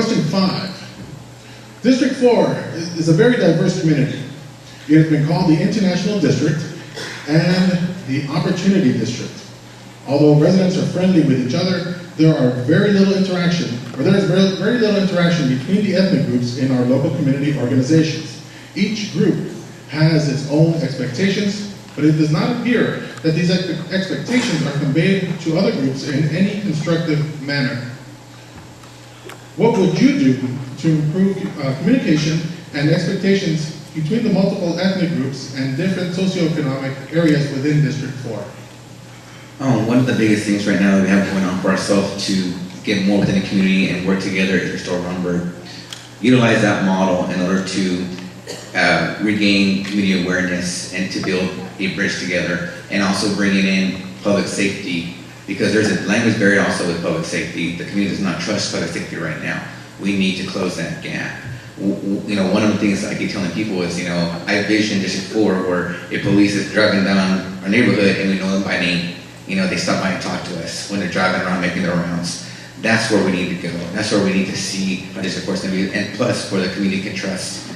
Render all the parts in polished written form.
question 5. District 4 is a very diverse community. It has been called the International District and the Opportunity District. Although residents are friendly with each other, there is very little interaction between the ethnic groups in our local community organizations. Each group has its own expectations, but it does not appear that these expectations are conveyed to other groups in any constructive manner. What would you do to improve communication and expectations between the multiple ethnic groups and different socioeconomic areas within District 4? One of the biggest things right now that we have going on for ourselves to get more within the community and work together is Restore Rumberg. Utilize that model in order to regain community awareness and to build a bridge together, and also bringing in public safety, because there's a language barrier also with public safety. The community does not trust public safety right now. We need to close that gap. One of the things I keep telling people is, I vision District 4 where if police is driving down our neighborhood and we know them by name, they stop by and talk to us when they're driving around making their rounds. That's where we need to go. That's where we need to see how District 4 is going to be, and plus where the community can trust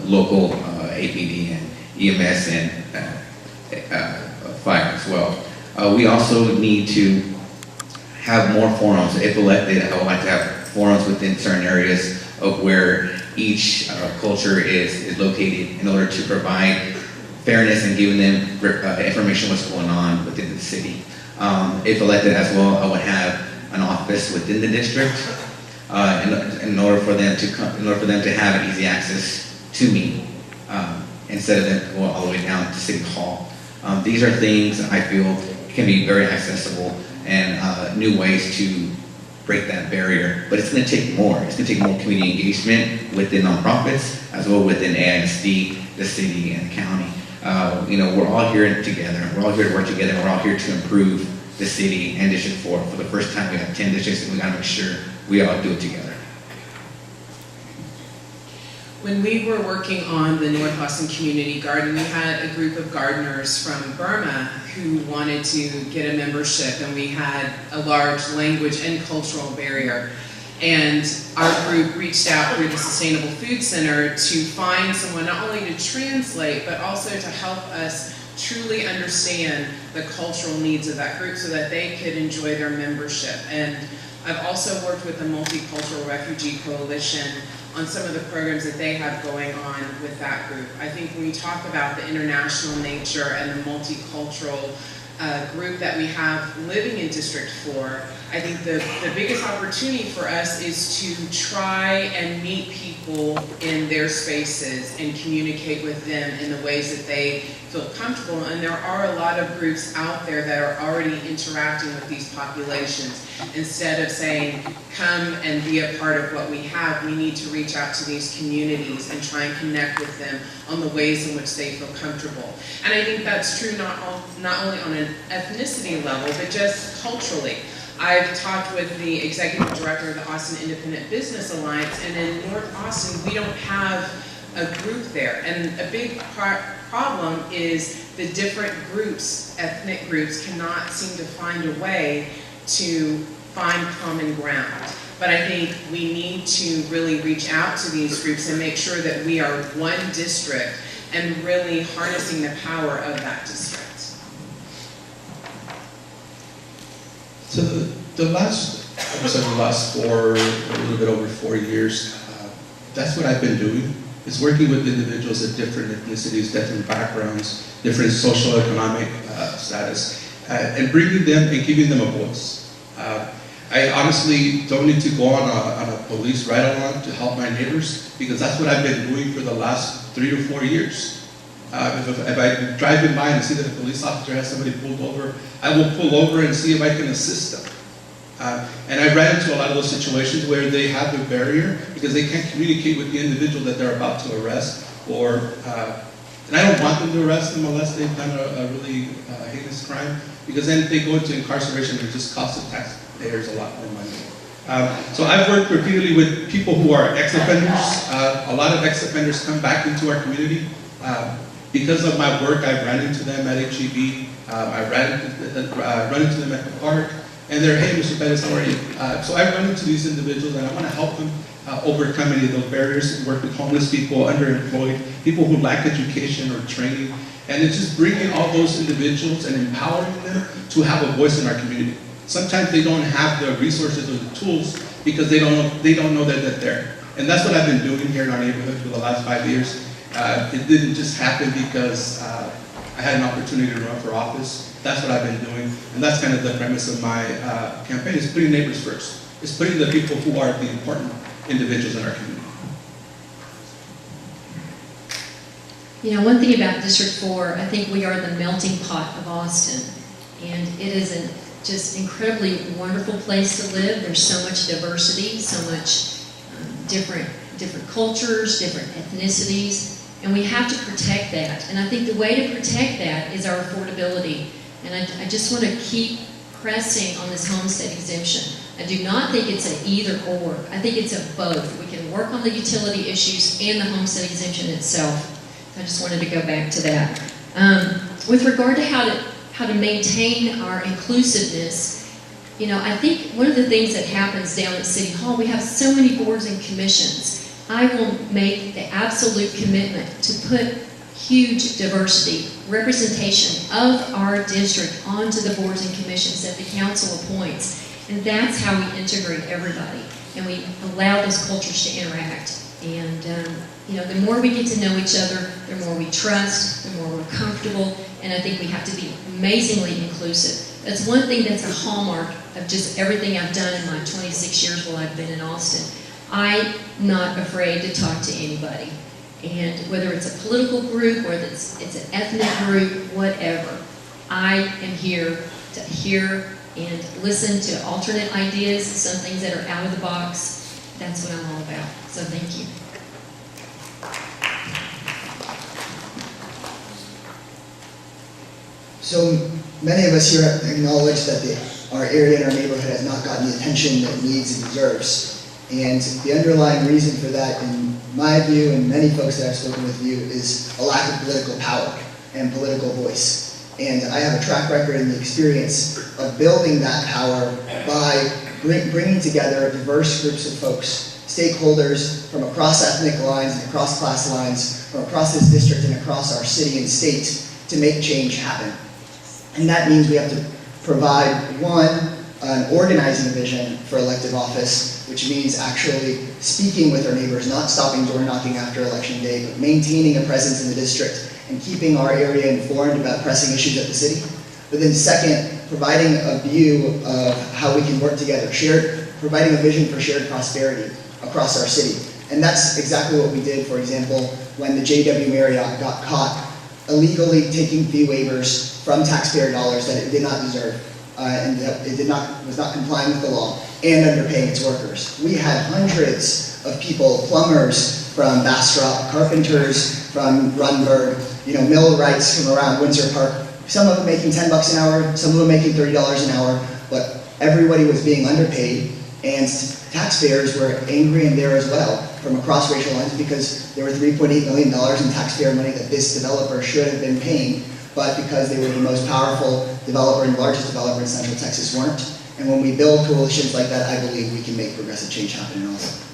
local APD and EMS and fire as well. We also need to have more forums. If elected, I would like to have forums within certain areas of where each culture is located in order to provide fairness and giving them information what's going on within the city. If elected as well, I would have an office within the district in order for them to have easy access to me, instead of them going all the way down to City Hall. These are things I feel can be very accessible and new ways to break that barrier. But it's going to take more. It's going to take more community engagement within nonprofits as well within AISD, the city, and the county. We're all here together. We're all here to work together. We're all here to improve the city and District 4. For the first time, we have 10 districts, and we got to make sure we all do it together. When we were working on the North Austin Community Garden, we had a group of gardeners from Burma who wanted to get a membership, and we had a large language and cultural barrier. And our group reached out through the Sustainable Food Center to find someone not only to translate, but also to help us truly understand the cultural needs of that group so that they could enjoy their membership. And I've also worked with the Multicultural Refugee Coalition on some of the programs that they have going on with that group. I think when we talk about the international nature and the multicultural group that we have living in District 4, I think the biggest opportunity for us is to try and meet people in their spaces and communicate with them in the ways that they feel comfortable. And there are a lot of groups out there that are already interacting with these populations. Instead of saying, come and be a part of what we have, we need to reach out to these communities and try and connect with them on the ways in which they feel comfortable. And I think that's true not only on an ethnicity level, but just culturally. I've talked with the executive director of the Austin Independent Business Alliance, and in North Austin, we don't have a group there. And a big problem is the different groups, ethnic groups, cannot seem to find a way to find common ground. But I think we need to really reach out to these groups and make sure that we are one district and really harnessing the power of that district. So the last 4, a little bit over 4 years, that's what I've been doing, is working with individuals of different ethnicities, different backgrounds, different socioeconomic status, and bringing them and giving them a voice. I honestly don't need to go on a police ride-along to help my neighbors, because that's what I've been doing for the last 3 or 4 years. If I drive in by and see that a police officer has somebody pulled over, I will pull over and see if I can assist them. And I ran into a lot of those situations where they have a barrier because they can't communicate with the individual that they're about to arrest, and I don't want them to arrest them unless they've done a really heinous crime, because then if they go into incarceration, it just costs the taxpayers a lot more money. So I've worked repeatedly with people who are ex-offenders. A lot of ex-offenders come back into our community. Because of my work, I've run into them at HEB. I run into them at the park. And they're, hey, Mr. Bettis, how are you? So I run into these individuals and I want to help them overcome any of those barriers, work with homeless people, underemployed, people who lack education or training. And it's just bringing all those individuals and empowering them to have a voice in our community. Sometimes they don't have the resources or the tools because they don't know that they're there. And that's what I've been doing here in our neighborhood for the last 5 years. It didn't just happen because I had an opportunity to run for office. That's what I've been doing. And that's kind of the premise of my campaign, is putting neighbors first. It's putting the people who are the important individuals in our community. You know, one thing about District 4, I think we are the melting pot of Austin. And it is a just incredibly wonderful place to live. There's so much diversity, so much different cultures, different ethnicities, and we have to protect that. And I think the way to protect that is our affordability. And I just want to keep pressing on this homestead exemption. I do not think it's an either or. I think it's a both. We can work on the utility issues and the homestead exemption itself. I just wanted to go back to that. With regard to how to maintain our inclusiveness, you know, I think one of the things that happens down at City Hall, we have so many boards and commissions. I will make the absolute commitment to put huge diversity, representation of our district onto the boards and commissions that the council appoints. And that's how we integrate everybody. And we allow those cultures to interact. And, you know, the more we get to know each other, the more we trust, the more we're comfortable. And I think we have to be amazingly inclusive. That's one thing that's a hallmark of just everything I've done in my 26 years while I've been in Austin. I'm not afraid to talk to anybody. And whether it's a political group, whether it's an ethnic group, whatever, I am here to hear and listen to alternate ideas, some things that are out of the box. That's what I'm all about. So thank you. So many of us here acknowledge that our area and our neighborhood has not gotten the attention that it needs and deserves. And the underlying reason for that, in my view and many folks that I've spoken with you, is a lack of political power and political voice. And I have a track record and the experience of building that power by bringing together diverse groups of folks, stakeholders from across ethnic lines and across class lines, from across this district and across our city and state to make change happen. And that means we have to provide, one, an organizing vision for elective office, which means actually speaking with our neighbors, not stopping door knocking after election day, but maintaining a presence in the district and keeping our area informed about pressing issues at the city. But then second, providing a view of how we can work together, providing a vision for shared prosperity across our city. And that's exactly what we did, for example, when the JW Marriott got caught illegally taking fee waivers from taxpayer dollars that it did not deserve, and that it was not complying with the law, and underpaying its workers. We had hundreds of people, plumbers from Bastrop, carpenters from Runberg, millwrights from around Windsor Park, some of them making $10 an hour, some of them making $30 an hour, but everybody was being underpaid, and taxpayers were angry and there as well from across racial lines because there were $3.8 million in taxpayer money that this developer should have been paying, but because they were the most powerful developer and largest developer in Central Texas weren't. And when we build coalitions like that, I believe we can make progressive change happen in Austin.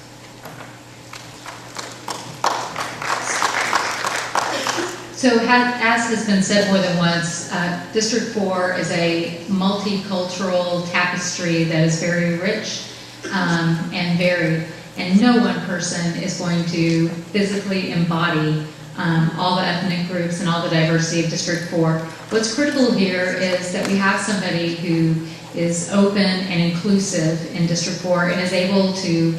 So as has been said more than once, District 4 is a multicultural tapestry that is very rich and varied, and no one person is going to physically embody all the ethnic groups and all the diversity of District 4. What's critical here is that we have somebody who is open and inclusive in District 4 and is able to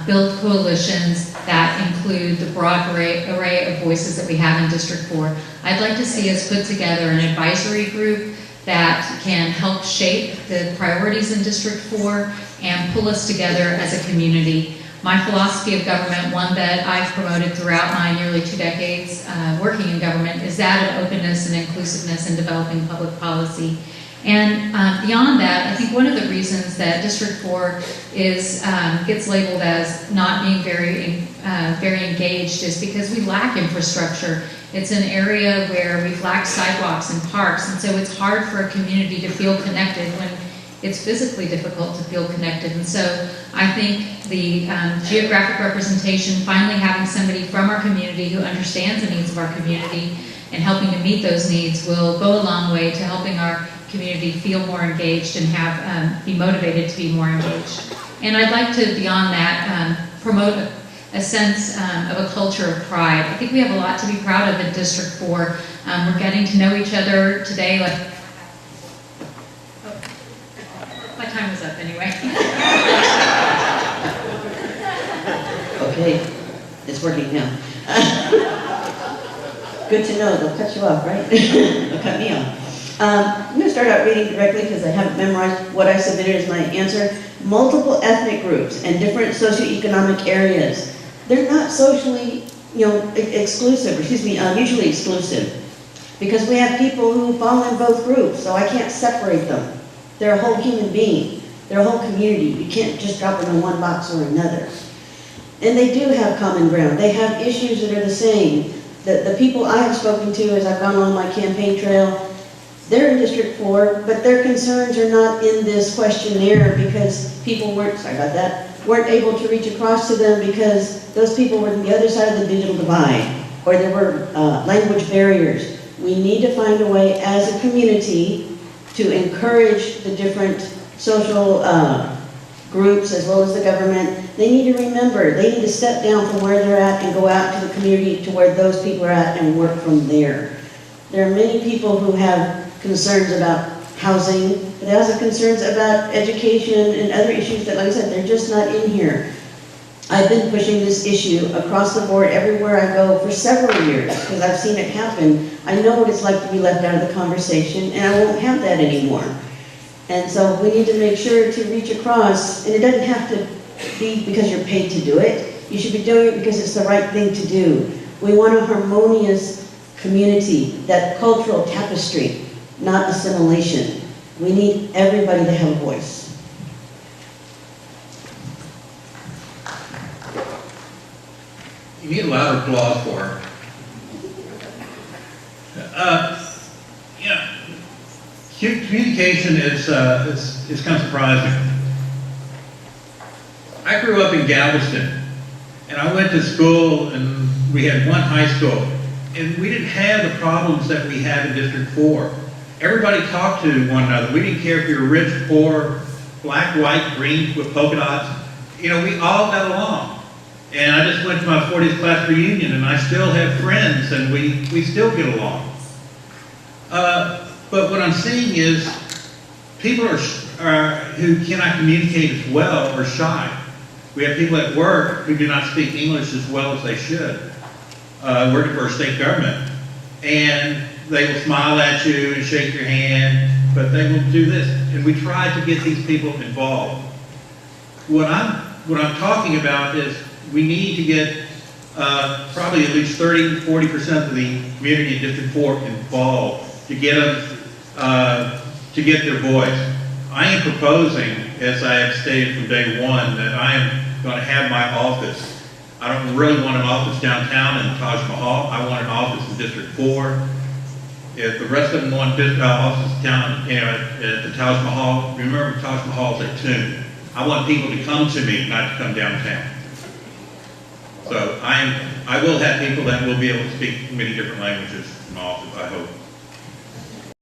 build coalitions that include the broad array of voices that we have in District 4. I'd like to see us put together an advisory group that can help shape the priorities in District 4 and pull us together as a community. My philosophy of government, one that I've promoted throughout my nearly 2 decades working in government, is that of openness and inclusiveness in developing public policy. And beyond that, I think one of the reasons that District 4 gets labeled as not being very engaged is because we lack infrastructure. It's an area where we've lacked sidewalks and parks, and so it's hard for a community to feel connected when it's physically difficult to feel connected. And so I think the geographic representation, finally having somebody from our community who understands the needs of our community and helping to meet those needs will go a long way to helping our community feel more engaged and have be motivated to be more engaged. And I'd like to, beyond that, promote a sense of a culture of pride. I think we have a lot to be proud of in District 4. We're getting to know each other today. My time was up anyway. Okay, it's working now. Good to know, they'll cut you off, right? They'll cut me off. I'm going to start out reading directly because I haven't memorized what I submitted as my answer. Multiple ethnic groups and different socioeconomic areas. They're not socially, exclusive, mutually exclusive. Because we have people who fall in both groups, so I can't separate them. They're a whole human being. They're a whole community. You can't just drop them in one box or another. And they do have common ground. They have issues that are the same. The people I have spoken to as I've gone along my campaign trail, they're in District 4, but their concerns are not in this questionnaire because people weren't able to reach across to them because those people were on the other side of the digital divide, or there were language barriers. We need to find a way as a community to encourage the different social groups as well as the government. They need to remember, they need to step down from where they're at and go out to the community to where those people are at and work from there. There are many people who have concerns about housing, but they also have concerns about education and other issues that, like I said, they're just not in here. I've been pushing this issue across the board everywhere I go for several years because I've seen it happen. I know what it's like to be left out of the conversation, and I won't have that anymore. And so we need to make sure to reach across, and it doesn't have to be because you're paid to do it. You should be doing it because it's the right thing to do. We want a harmonious community, that cultural tapestry, not assimilation. We need everybody to have a voice. You need a louder applause for her. Communication is kind of surprising. I grew up in Galveston, and I went to school, and we had one high school, and we didn't have the problems that we have in District 4. Everybody talked to one another. We didn't care if you were rich, poor, black, white, green, with polka dots. We all got along. And I just went to my 40th class reunion, and I still have friends, and we still get along. But what I'm seeing is people who cannot communicate as well are shy. We have people at work who do not speak English as well as they should, working for a state government. And they will smile at you and shake your hand, but they will do this. And we try to get these people involved. What I'm talking about is we need to get probably at least 30-40% of the community in District 4 involved to get them to get their voice. I am proposing, as I have stated from day one, that I am going to have my office. I don't really want an office downtown in Taj Mahal. I want an office in District 4. If the rest of them want offices down at the Taj Mahal, remember Taj Mahal is a tomb. I want people to come to me, not to come downtown. So I will have people that will be able to speak many different languages in my office, I hope.